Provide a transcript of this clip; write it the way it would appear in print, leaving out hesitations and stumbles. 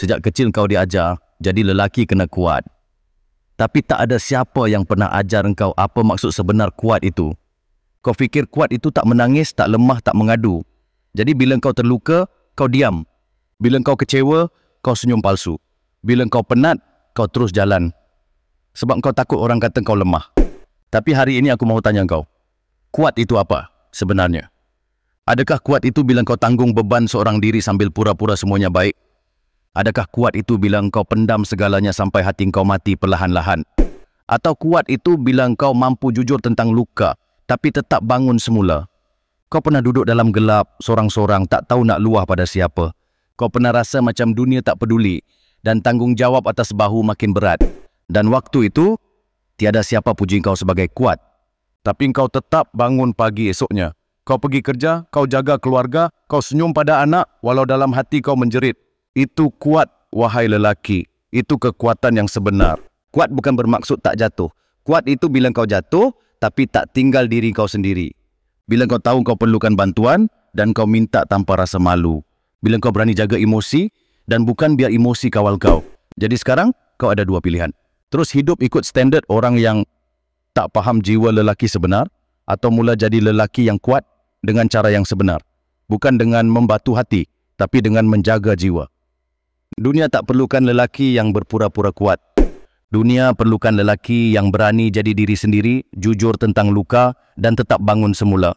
Sejak kecil kau diajar, jadi lelaki kena kuat. Tapi tak ada siapa yang pernah ajar engkau apa maksud sebenar kuat itu. Kau fikir kuat itu tak menangis, tak lemah, tak mengadu. Jadi bila kau terluka, kau diam. Bila kau kecewa, kau senyum palsu. Bila kau penat, kau terus jalan. Sebab kau takut orang kata kau lemah. Tapi hari ini aku mahu tanya kau, kuat itu apa sebenarnya? Adakah kuat itu bila kau tanggung beban seorang diri sambil pura-pura semuanya baik? Adakah kuat itu bila kau pendam segalanya sampai hati kau mati perlahan-lahan? Atau kuat itu bila kau mampu jujur tentang luka, tapi tetap bangun semula? Kau pernah duduk dalam gelap, sorang-sorang, tak tahu nak luah pada siapa. Kau pernah rasa macam dunia tak peduli, dan tanggungjawab atas bahu makin berat. Dan waktu itu, tiada siapa puji kau sebagai kuat. Tapi kau tetap bangun pagi esoknya. Kau pergi kerja, kau jaga keluarga, kau senyum pada anak, walau dalam hati kau menjerit. Itu kuat, wahai lelaki. Itu kekuatan yang sebenar. Kuat bukan bermaksud tak jatuh. Kuat itu bila kau jatuh, tapi tak tinggal diri kau sendiri. Bila kau tahu kau perlukan bantuan, dan kau minta tanpa rasa malu. Bila kau berani jaga emosi, dan bukan biar emosi kawal kau. Jadi sekarang, kau ada dua pilihan. Terus hidup ikut standard orang yang tak faham jiwa lelaki sebenar, atau mula jadi lelaki yang kuat dengan cara yang sebenar. Bukan dengan membatu hati, tapi dengan menjaga jiwa. Dunia tak perlukan lelaki yang berpura-pura kuat. Dunia perlukan lelaki yang berani jadi diri sendiri, jujur tentang luka dan tetap bangun semula.